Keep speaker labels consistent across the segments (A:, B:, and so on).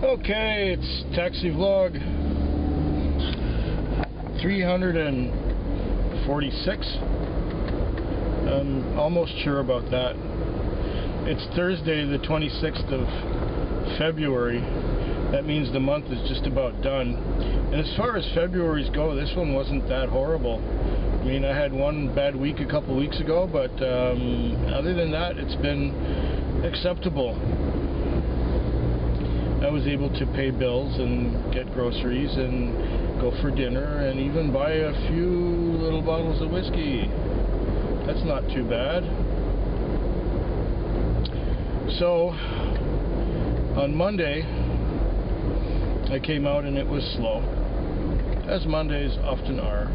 A: Okay, it's Taxi Vlog 346. I'm almost sure about that. It's Thursday, the 26th of February. That means the month is just about done. And as far as February's go, this one wasn't that horrible. I mean, I had one bad week a couple weeks ago, but other than that, it's been acceptable. I was able to pay bills and get groceries and go for dinner and even buy a few little bottles of whiskey. That's not too bad. So on Monday I came out and it was slow, as Mondays often are,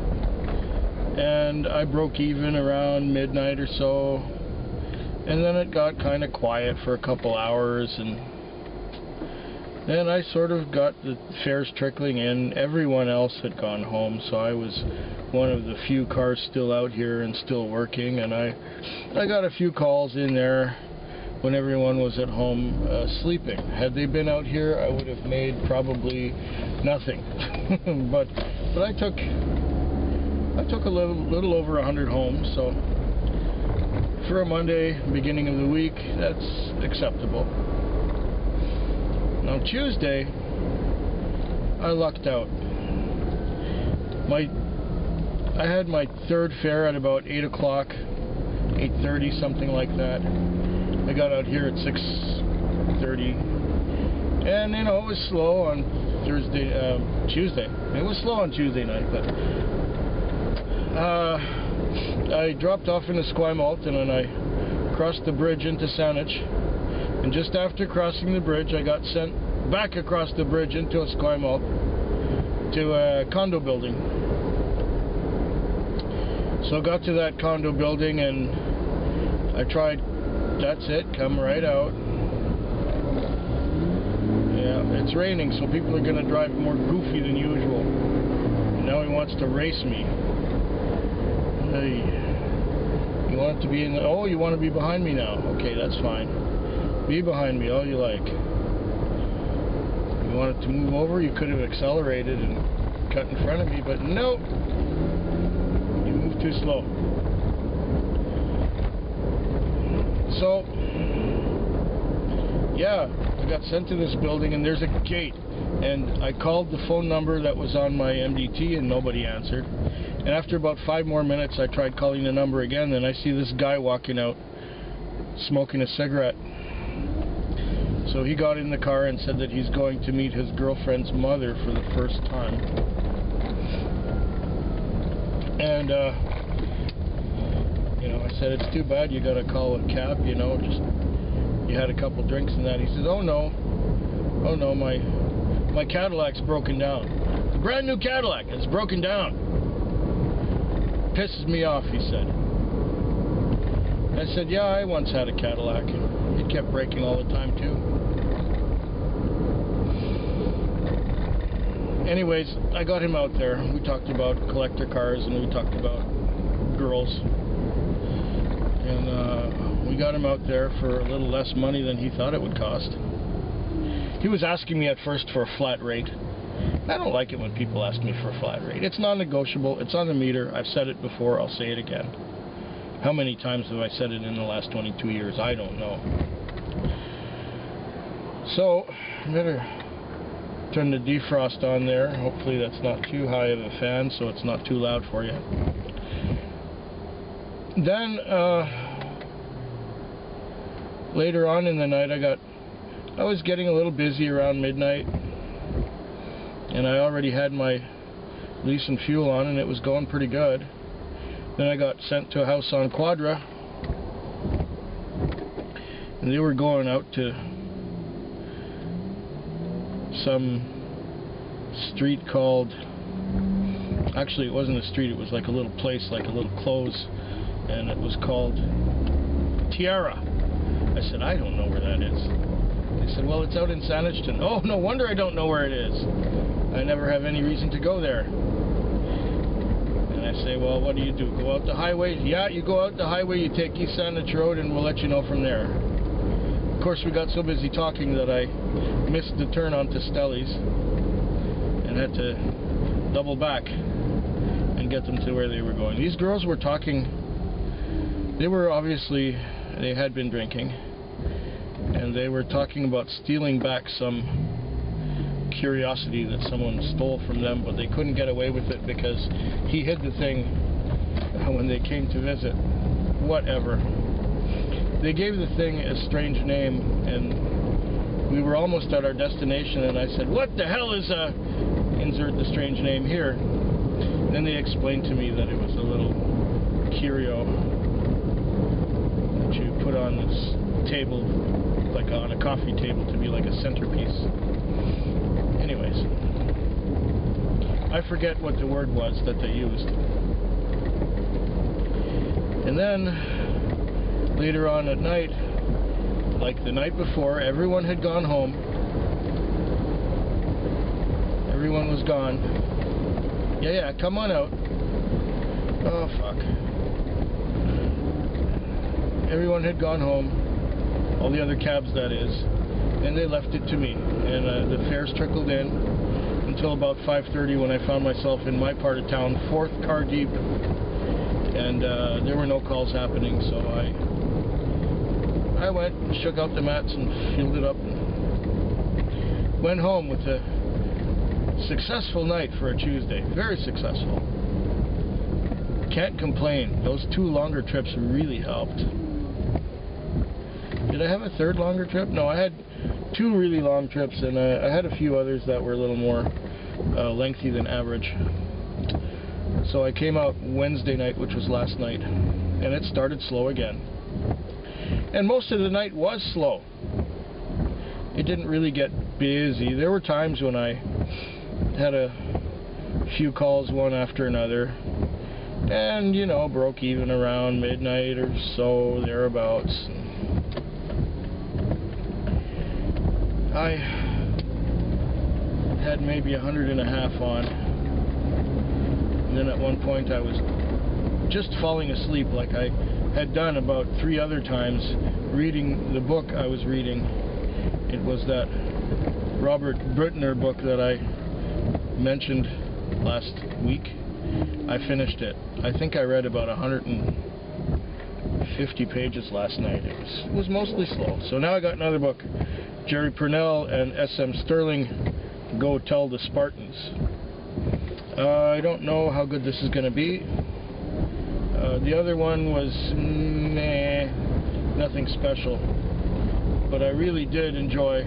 A: and I broke even around midnight or so, and then it got kind of quiet for a couple hours, and then I sort of got the fares trickling in. Everyone else had gone home, so I was one of the few cars still out here and still working, and I got a few calls in there when everyone was at home sleeping. Had they been out here, I would have made probably nothing. but I took a little over 100 home, so for a Monday, beginning of the week, that's acceptable. Now Tuesday, I lucked out. I had my third fare at about 8 o'clock, 8:30, something like that. I got out here at 6:30, and you know, it was slow on Tuesday. It was slow on Tuesday night, but I dropped off in Esquimalt and then I crossed the bridge into Saanich. And just after crossing the bridge, I got sent back across the bridge into Esquimalt to a condo building. So I got to that condo building and I tried, that's it, come right out. Yeah, it's raining, so people are going to drive more goofy than usual. And now he wants to race me. Hey, you want it to be in the, oh, you want to be behind me now? Okay, that's fine. Be behind me, all you like. You want it to move over, you could have accelerated and cut in front of me, but no, you moved too slow. So, yeah, I got sent to this building and there's a gate, and I called the phone number that was on my MDT and nobody answered. And after about 5 more minutes I tried calling the number again, and I see this guy walking out smoking a cigarette. So he got in the car and said that he's going to meet his girlfriend's mother for the first time. And, you know, I said, it's too bad you got to call a cab, you know, just, you had a couple drinks and that. He said, oh no, my Cadillac's broken down. It's a brand new Cadillac, it's broken down. Pisses me off, he said. I said, yeah, I once had a Cadillac, and it kept breaking all the time too. Anyways, I got him out there. We talked about collector cars and we talked about girls. And we got him out there for a little less money than he thought it would cost. He was asking me at first for a flat rate. I don't like it when people ask me for a flat rate. It's non-negotiable. It's on the meter. I've said it before. I'll say it again. How many times have I said it in the last 22 years? I don't know. So, I better turn the defrost on there. Hopefully that's not too high of a fan, so it's not too loud for you. Then, later on in the night, I was getting a little busy around midnight, and I already had my lease and fuel on, and it was going pretty good. Then I got sent to a house on Quadra, and they were going out to some street called, actually it wasn't a street, it was like a little place, like a little close, and it was called Tiara. I said, I don't know where that is. They said, well, it's out in Saanich. Oh, no wonder I don't know where it is. I never have any reason to go there. And I say, well, what do? Go out the highway? Yeah, you go out the highway, you take East Saanich Road, and we'll let you know from there. Of course, we got so busy talking that I missed the turn onto Stelli's and had to double back and get them to where they were going. These girls were talking. They had been drinking, and they were talking about stealing back some curiosity that someone stole from them, but they couldn't get away with it because he hid the thing when they came to visit. Whatever. They gave the thing a strange name, and we were almost at our destination, and I said, "What the hell is a..." insert the strange name here. Then they explained to me that it was a little curio that you put on this table, like on a coffee table, to be like a centerpiece. Anyways, I forget what the word was that they used. And then later on at night, like the night before, everyone had gone home. Everyone was gone. Yeah, come on out. Oh, fuck. Everyone had gone home. All the other cabs, that is. And they left it to me. And the fares trickled in until about 5:30 when I found myself in my part of town, fourth car deep. And there were no calls happening, so I went and shook out the mats and filled it up and went home with a successful night for a Tuesday. Very successful. Can't complain. Those 2 longer trips really helped. Did I have a third longer trip? No, I had 2 really long trips, and I had a few others that were a little more lengthy than average. So I came out Wednesday night, which was last night, and it started slow again. And most of the night was slow. It didn't really get busy. There were times when I had a few calls one after another, and you know, broke even around midnight or so, thereabouts. I had maybe 150 on, and then at one point I was just falling asleep, like I had done about 3 other times, reading the book I was reading. It was that Robert Brittner book that I mentioned last week. I finished it. I think I read about 150 pages last night. It was mostly slow. So now I got another book, Jerry Purnell and S.M. Sterling, Go Tell the Spartans. I don't know how good this is going to be. The other one was meh, nothing special. But I really did enjoy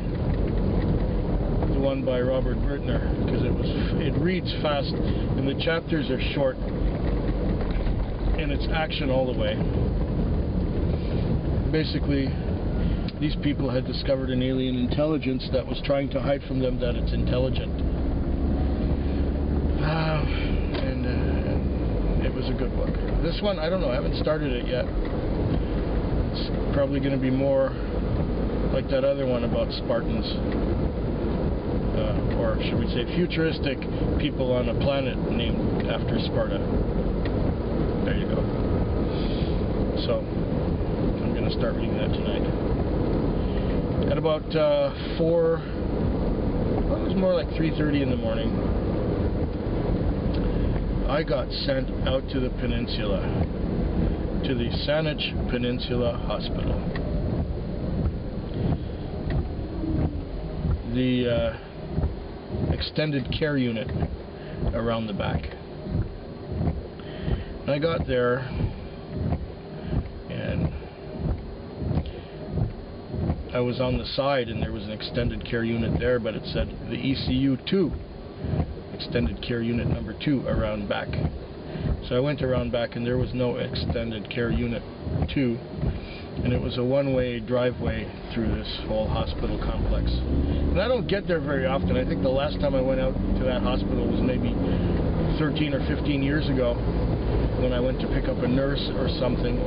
A: the one by Robert Brittner, because it reads fast and the chapters are short and it's action all the way. Basically, these people had discovered an alien intelligence that was trying to hide from them that it's intelligent. And it was a good book. This one, I don't know, I haven't started it yet. It's probably going to be more like that other one about Spartans. Or should we say futuristic people on a planet named after Sparta. There you go. So, I'm going to start reading that tonight. At about 4, well, it was more like 3:30 in the morning, I got sent out to the peninsula, to the Saanich Peninsula Hospital. The extended care unit around the back. And I got there, and I was on the side, and there was an extended care unit there, but it said the ECU 2, extended care unit number 2, around back. So I went around back, and there was no extended care unit 2, and it was a one-way driveway through this whole hospital complex. And I don't get there very often. I think the last time I went out to that hospital was maybe 13 or 15 years ago, when I went to pick up a nurse or something,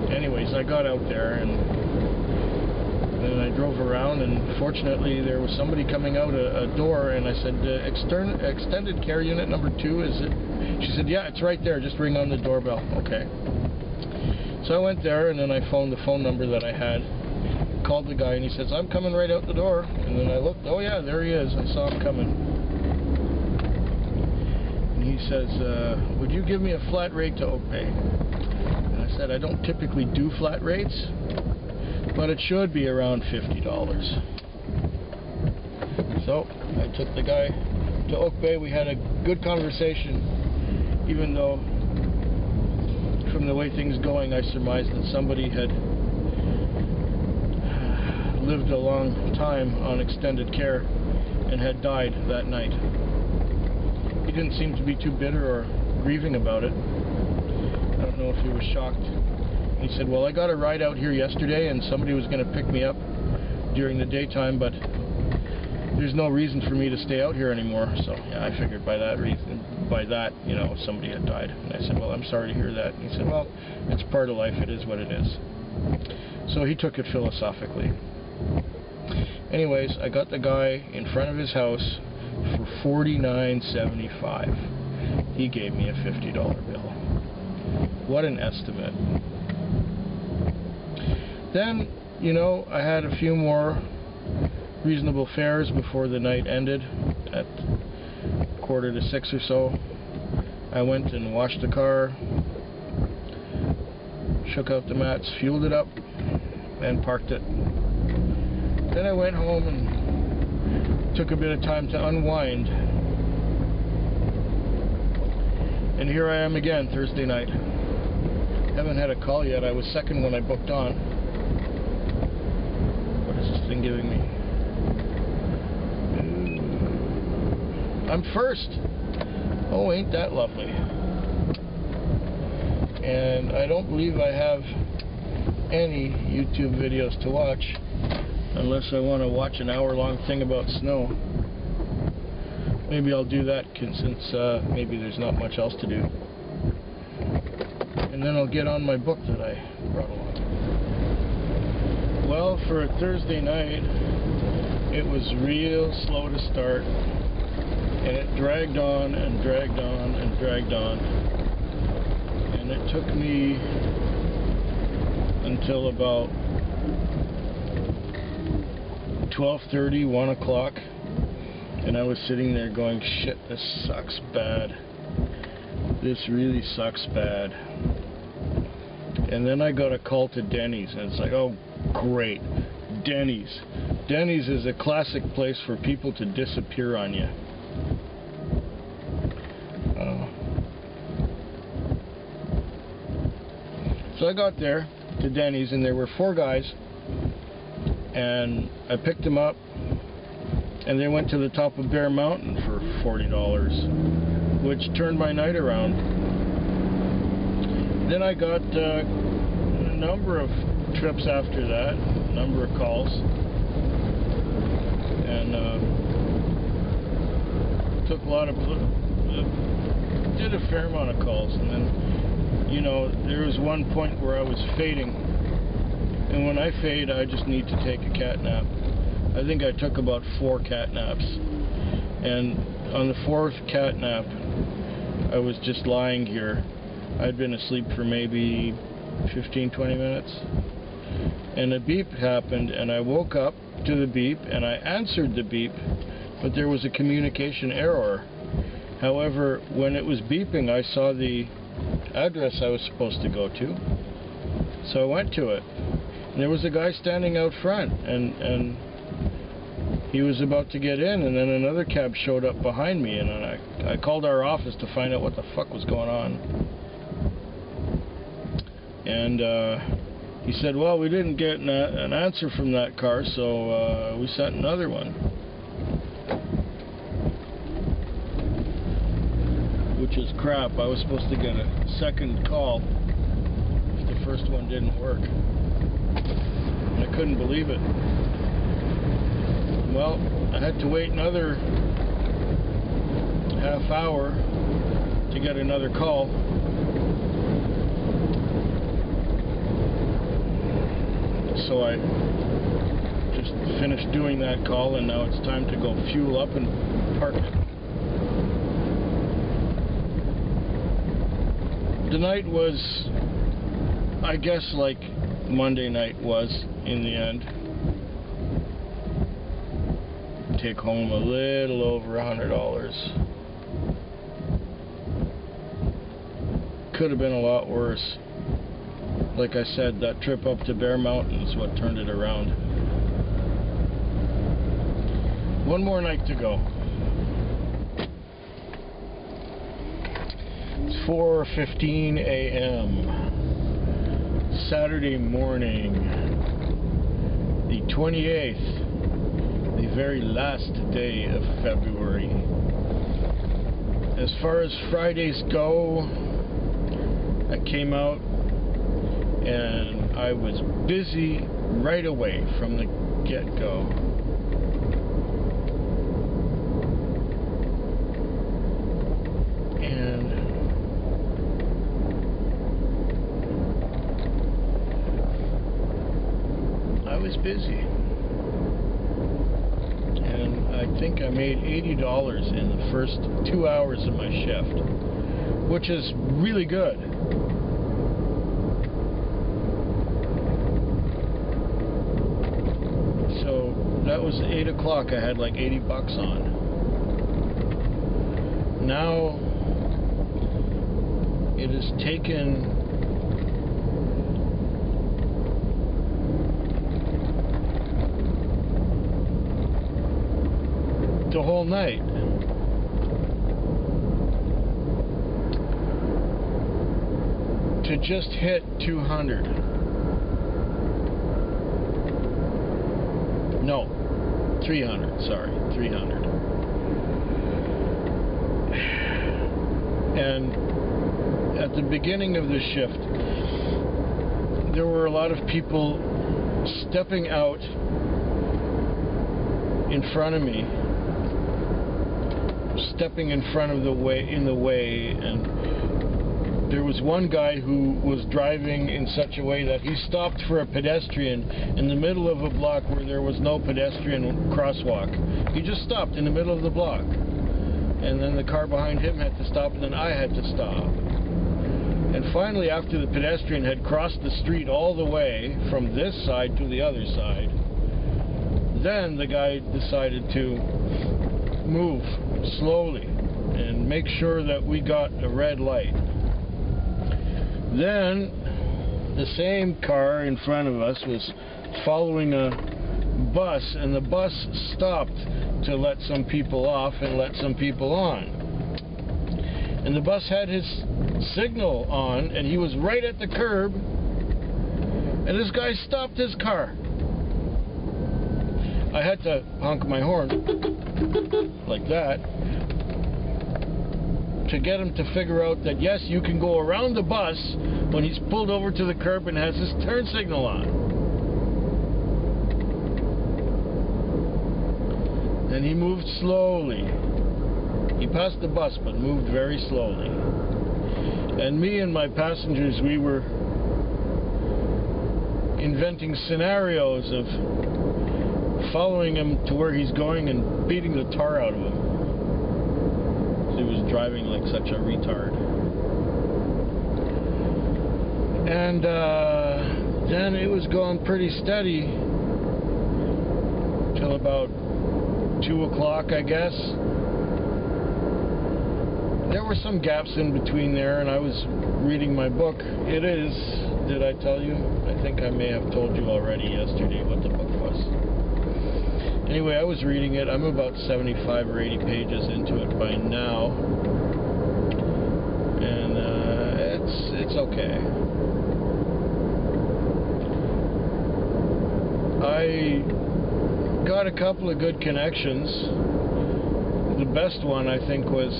A: Anyways, I got out there, and then I drove around, and fortunately there was somebody coming out a door, and I said, extended care unit number 2, is it? She said, yeah, it's right there, just ring on the doorbell. Okay. So I went there, and then I phoned the phone number that I had, called the guy, and he says, I'm coming right out the door. And then I looked, oh yeah, there he is. I saw him coming. And he says, would you give me a flat rate to Oak Bay? And I said, I don't typically do flat rates, but it should be around $50. So I took the guy to Oak Bay. We had a good conversation, even though from the way things going I surmised that somebody had lived a long time on extended care and had died that night. He didn't seem to be too bitter or grieving about it. I don't know if he was shocked. He said, well, I got a ride out here yesterday and somebody was going to pick me up during the daytime, but there's no reason for me to stay out here anymore. So yeah, I figured by that, you know, somebody had died. And I said, well, I'm sorry to hear that. And he said, well, it's part of life. It is what it is. So he took it philosophically. Anyways, I got the guy in front of his house for $49.75. He gave me a $50 bill. What an estimate. Then, you know, I had a few more reasonable fares before the night ended at 5:45 or so. I went and washed the car, shook out the mats, fueled it up, and parked it. Then I went home and took a bit of time to unwind. And here I am again, Thursday night. Haven't had a call yet. I was second when I booked on. What is this thing giving me? I'm first. Oh, ain't that lovely. And I don't believe I have any YouTube videos to watch unless I want to watch an hour-long thing about snow. Maybe I'll do that since maybe there's not much else to do. And then I'll get on my book that I brought along. Well, for a Thursday night, it was real slow to start. And it dragged on and dragged on and dragged on. And it took me until about 12:30, 1 o'clock. And I was sitting there going, shit, this sucks bad. This really sucks bad. And then I got a call to Denny's, and it's like, oh, great. Denny's. Denny's is a classic place for people to disappear on you. So I got there to Denny's, and there were 4 guys, and I picked them up, and they went to the top of Bear Mountain for $40, which turned my night around. Then I got a number of trips after that, a number of calls, and took a lot of, did a fair amount of calls, and then, you know, there was one point where I was fading, and when I fade, I just need to take a cat nap. I think I took about 4 cat naps, and on the 4th cat nap, I was just lying here. I'd been asleep for maybe 15-20 minutes, and a beep happened, and I woke up to the beep, and I answered the beep, but there was a communication error. However, when it was beeping, I saw the address I was supposed to go to, so I went to it, and there was a guy standing out front, and he was about to get in, and then another cab showed up behind me, and I called our office to find out what the fuck was going on. And he said, well, we didn't get an answer from that car, so we sent another one. Which is crap. I was supposed to get a second call if the first one didn't work. And I couldn't believe it. Well, I had to wait another half hour to get another call. So I just finished doing that call, and now it's time to go fuel up and park it. The night was I guess like Monday night was in the end. Take home a little over $100. Could have been a lot worse. Like I said, that trip up to Bear Mountain is what turned it around. One more night to go. It's 4:15 a.m. Saturday morning, the 28th, the very last day of February. As far as Fridays go, I came out and I was busy right away from the get-go. And I was busy. And I think I made $80 in the first 2 hours of my shift, which is really good. So that was 8 o'clock. I had like $80 on. Now it has taken the whole night to just hit 200. No, 300, sorry, 300. And at the beginning of the shift, there were a lot of people stepping out in front of me, stepping in front of the way, and there was one guy who was driving in such a way that he stopped for a pedestrian in the middle of a block where there was no pedestrian crosswalk. He just stopped in the middle of the block. And then the car behind him had to stop, and then I had to stop. And finally, after the pedestrian had crossed the street all the way from this side to the other side, then the guy decided to move slowly and make sure that we got a red light. Then the same car in front of us was following a bus, and the bus stopped to let some people off and let some people on. And the bus had his signal on, and he was right at the curb, and this guy stopped his car. I had to honk my horn like that to get him to figure out that yes, you can go around the bus when he's pulled over to the curb and has his turn signal on. And he moved slowly. He passed the bus, but moved very slowly. And me and my passengers, we were inventing scenarios of following him to where he's going and beating the tar out of him. He was driving like such a retard. And then it was going pretty steady till about 2 o'clock, I guess. There were some gaps in between there, and I was reading my book. It is, did I tell you? I think I may have told you already yesterday what the book was. Anyway, I was reading it. I'm about 75 or 80 pages into it by now. And it's okay. I got a couple of good connections. The best one, I think, was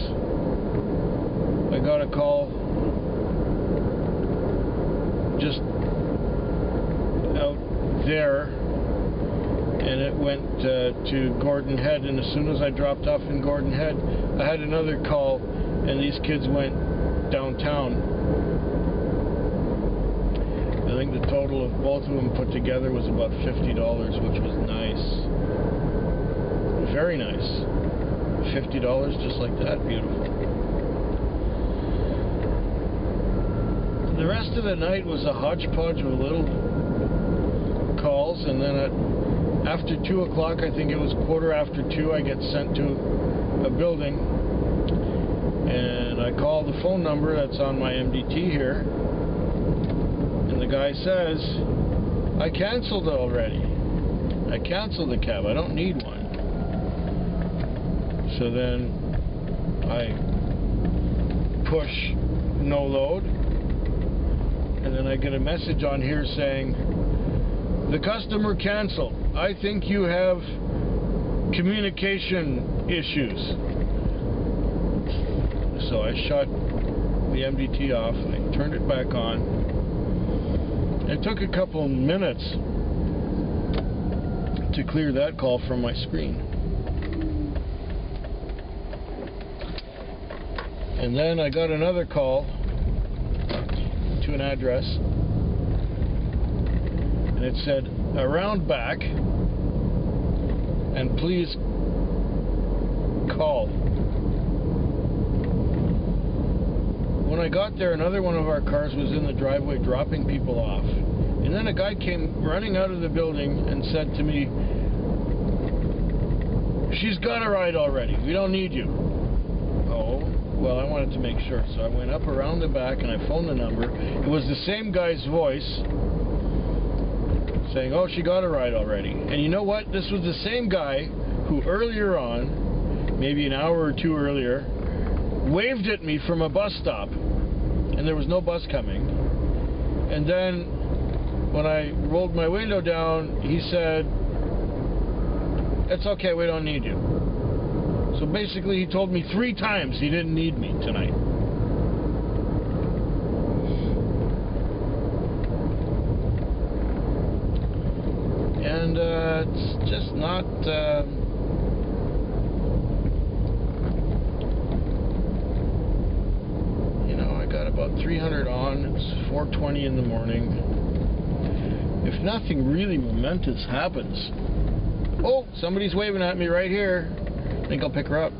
A: I got a call just out there, and it went to Gordon Head, and as soon as I dropped off in Gordon Head, I had another call, and these kids went downtown. I think the total of both of them put together was about $50, which was nice. Very nice. $50 just like that. Beautiful. the rest of the night was a hodgepodge of little calls, and then after 2 o'clock, I think it was 2:15, I get sent to a building, and I call the phone number that's on my MDT here, and the guy says, I canceled it already. I canceled the cab. I don't need one. So then I push no load, and then I get a message on here saying, the customer canceled. I think you have communication issues. So I shut the MDT off, and I turned it back on. It took a couple minutes to clear that call from my screen. And then I got another call to an address, and it said, around back, and please call. When I got there, another one of our cars was in the driveway dropping people off. And then a guy came running out of the building and said to me, she's got a ride already. We don't need you. Oh, well, I wanted to make sure. So I went up around the back and I phoned the number. It was the same guy's voice saying, oh, she got a ride already. And you know what? This was the same guy who earlier on, maybe an hour or two earlier, waved at me from a bus stop, and there was no bus coming. And then when I rolled my window down, he said, it's okay, we don't need you. So basically he told me 3 times he didn't need me tonight. And it's just not about 300 on. It's 4:20 in the morning. If nothing really momentous happens. Oh, somebody's waving at me right here. I think I'll pick her up.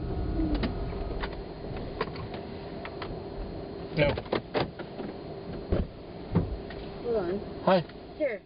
A: No.
B: Hold on.
A: Hi.
B: Here.